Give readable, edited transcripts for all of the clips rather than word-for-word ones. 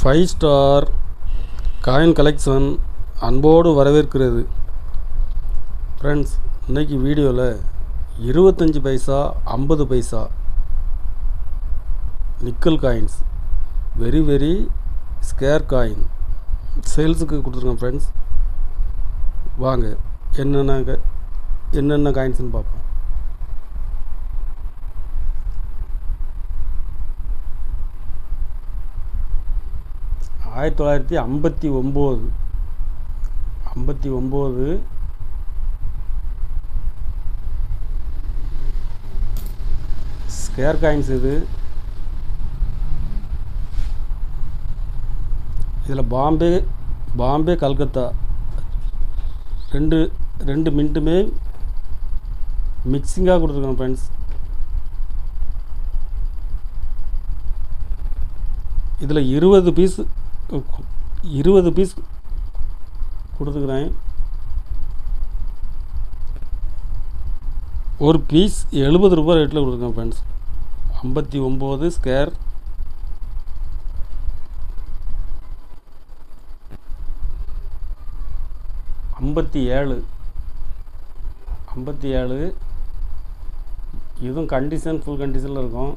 5 star coin collection அன்போடு வரவேற்கிறது. Friends, இன்றைக்கி வீடியோவில் 25 paisa 50 paisa nickel coins very square coin சேல்ஸுக்கு கொடுத்துருக்கேன். ஃப்ரெண்ட்ஸ், வாங்க என்னென்ன காயின்ஸ்னு பார்ப்போம். ஆயிரத்தி 1959 ஸ்கேர் காயின்ஸ். இதில் பாம்பே கல்கத்தா ரெண்டு மின்ட்டுமே மிக்சிங்காக கொடுத்துருக்கோம். ஃப்ரெண்ட்ஸ், இதில் 20 பீஸ் கொடுத்துக்கிறேன். ஒரு பீஸ் 70 ரூபாய் ரேட்டில் கொடுத்துருக்கேன். Friends, 59 square. ஐம்பத்தி ஏழு இதுவும் ஃபுல் கண்டிஷனில் இருக்கும்.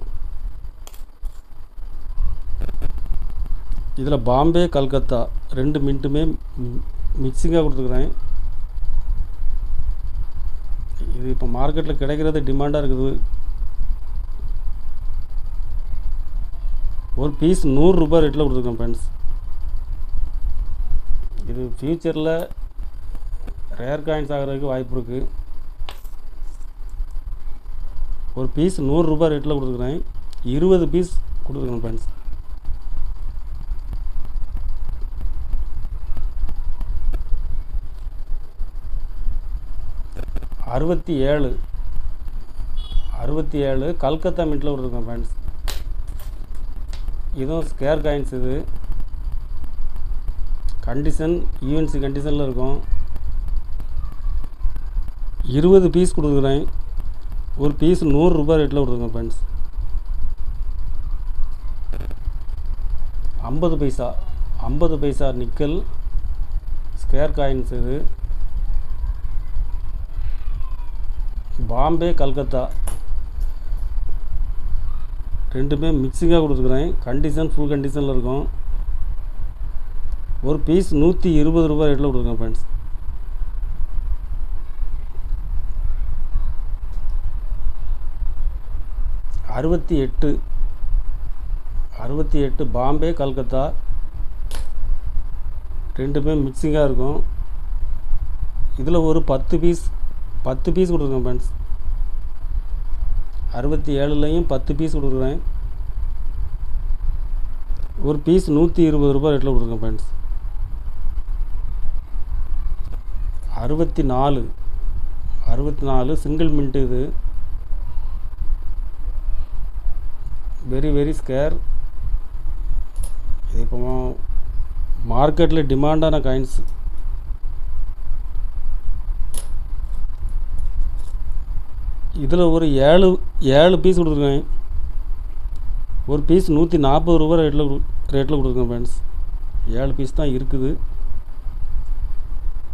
இதில் பாம்பே கல்கத்தா ரெண்டு மின்ட்டுமே மிக்சிங்காக கொடுத்துக்கிறேன். இது இப்போ மார்க்கெட்டில் கிடைக்கிறது டிமாண்டாக இருக்குது. ஒரு பீஸ் 100 ரூபாய் ரேட்டில் கொடுத்துருக்கேன். ஃப்ரெண்ட்ஸ், இது ஃப்யூச்சரில் ரேர் காயின்ஸ் ஆகிறதுக்கு வாய்ப்பு இருக்குது. ஒரு பீஸ் 100 ரூபாய் ரேட்டில் கொடுத்துருக்குறேன். 20 பீஸ் கொடுத்துருக்கேன். ஃப்ரெண்ட்ஸ், அறுபத்தி ஏழு கல்கத்தா மின்ட்டில் கொடுத்துருக்கேன். ஃப்ரெண்ட்ஸ், இதுவும் ஸ்கேர் காயின்ஸ். இது யூஎன்சி கண்டிஷனில் இருக்கும். 20 பீஸ் கொடுக்குறேன். ஒரு பீஸ் 100 ரூபாய் ரேட்டில் கொடுத்துருக்கேன். Friends, 50 paisa nickel scare coins. இது பாம்பே கல்கத்தா ரெண்டுமே மிக்சிங்காக கொடுத்துருக்குறேன். ஃபுல் கண்டிஷனில் இருக்கும். ஒரு பீஸ் 120 ரூபாய் ரேட்டில் கொடுத்துருக்கேன். ஃப்ரெண்ட்ஸ், அறுபத்தி எட்டு பாம்பே கல்கத்தா ரெண்டுமே மிக்சிங்காக இருக்கும். இதில் ஒரு 10 பீஸ் கொடுத்துருக்கேன். ஃப்ரெண்ட்ஸ், 67லையும் 10 பீஸ் கொடுக்குறேன். ஒரு பீஸ் 120 ரூபாய் ரேட்டில் கொடுத்துருக்கேன். Friends, 64 single mint. இது வெரி ஸ்கேர். இது இப்போ மார்க்கெட்டில் டிமாண்டான காயின்ஸ். இதில் ஒரு 7 பீஸ் கொடுத்துருக்கேன். ஒரு பீஸ் 140 ரூபாய் ரேட்டில் கொடுத்துருக்கேன். ஃப்ரெண்ட்ஸ், 7 பீஸ் தான் இருக்குது.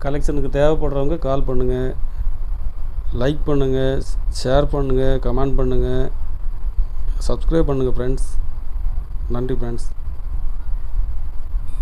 கலெக்ஷனுக்கு தேவைப்படுறவங்க கால் பண்ணுங்கள், லைக் பண்ணுங்கள், ஷேர் பண்ணுங்கள், கமெண்ட் பண்ணுங்கள், சப்ஸ்கிரைப் பண்ணுங்கள். ஃப்ரெண்ட்ஸ், நன்றி. ஃப்ரெண்ட்ஸ்.